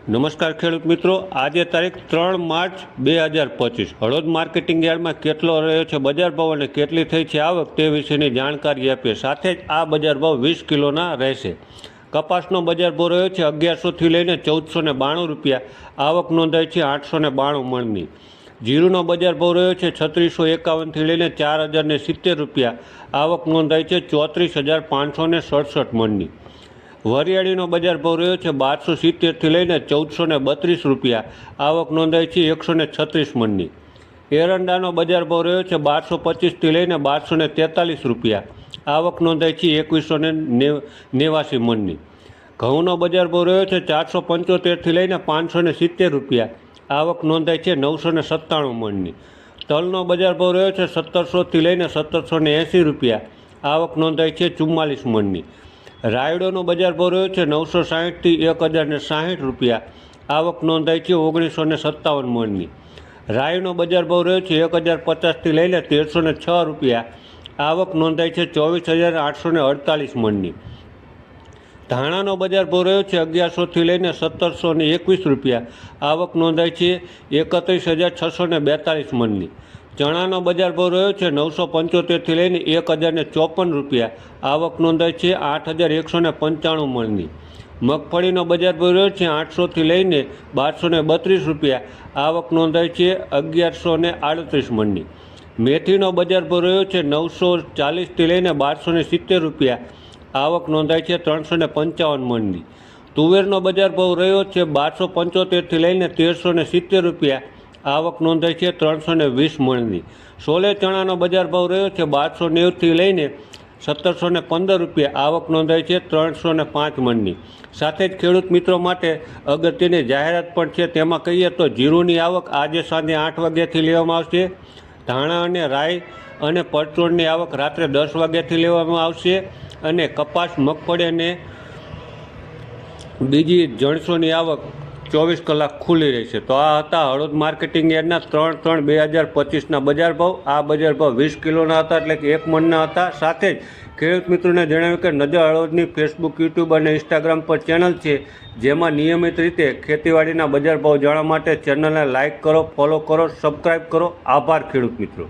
નમસ્કાર ખેડૂત મિત્રો, આજે તારીખ 3 માર્ચ 2025 હળવદ માર્કેટિંગ યાર્ડમાં કેટલો રહ્યો છે બજાર ભાવ અને કેટલી થઈ છે આવક તે વિશેની જાણકારી આપીએ. સાથે જ આ બજાર ભાવ 20 કિલોના રહેશે. કપાસનો બજાર ભાવ રહ્યો છે 1100થી લઈને 1492 રૂપિયા, આવક નોંધાઈ છે 892 મણની. જીરુનો બજાર ભાવ રહ્યો છે 3651થી લઈને 4070 રૂપિયા, આવક નોંધાઈ છે 34567 મણની. વરિયાળીનો બજાર ભાવ રહ્યો છે 1270થી લઈને 1432 રૂપિયા, આવક નોંધાઈ છે 136 મણની. એરંડાનો બજાર ભાવ રહ્યો છે 1225થી લઈને 1243 રૂપિયા, આવક નોંધાઈ છે 2189 મણની. ઘઉંનો બજાર ભાવ રહ્યો છે 475થી લઈને 570 રૂપિયા, આવક નોંધાઈ છે 997 મણની. તલનો બજાર ભાવ રહ્યો છે 1700થી લઈને 1780 રૂપિયા, આવક નોંધાઈ છે 44 મણની. રાયડોનો બજાર ભાવ રહ્યો છે 960થી 1060 રૂપિયા, આવક નોંધાઈ છે 1957 મણની. રાઈનો બજાર ભાવ રહ્યો છે 1050થી લઈને 1306 રૂપિયા, આવક નોંધાઈ છે 24848 મણની. ધાણાનો બજાર ભાવ રહ્યો છે 1100થી લઈને 1721 રૂપિયા, આવક નોંધાઈ છે 31642 મણની. ચણાનો બજાર ભાવ રહ્યો છે 975થી લઈને 1054 રૂપિયા, આવક નોંધાઈ છે 8195 મણની. મગફળીનો બજાર ભાવ રહ્યો છે 800થી લઈને 1232 રૂપિયા, આવક નોંધાઈ છે 1138 મણની. મેથીનો બજાર ભાવ રહ્યો છે 940થી લઈને 1270 રૂપિયા, આવક નોંધાઈ છે 355 મણની. તુવેરનો બજાર ભાવ રહ્યો છે 1275થી લઈને 1370 રૂપિયા, આવક નોંધાઈ છે 320 મણની. સોલે ચણાનો બજાર ભાવ રહ્યો છે 1290થી લઈને 1715 રૂપિયા, આવક નોંધાઈ છે 305 મણની. સાથે જ ખેડૂત મિત્રો માટે અગત્યની જાહેરાત પણ છે. તેમાં કહીએ તો જીરુની આવક આજે સાંજે 8 વાગ્યાથી લેવામાં આવશે. ધાણા અને રાઈ અને પરચોળની આવક રાત્રે 10 વાગ્યાથી લેવામાં આવશે. અને કપાસ, મગફળી અને બીજી જણસોની આવક 24 કલાક ખુલ્લી રહેશે. તો આ હતા હળવદ માર્કેટિંગ યાર્ડના 3/3/2025ના બજાર ભાવ. આ બજાર ભાવ 20 કિલોના હતા, એટલે કે 1 મણના હતા. સાથે જ ખેડૂત મિત્રોને જણાવ્યું કે નજર હળવદની ફેસબુક, યુટ્યુબ અને ઇન્સ્ટાગ્રામ પર ચેનલ છે, જેમાં નિયમિત રીતે ખેતીવાડીના બજાર ભાવ જાણવા માટે ચેનલને લાઇક કરો, ફોલો કરો, સબસ્ક્રાઈબ કરો. આભાર ખેડૂત મિત્રો.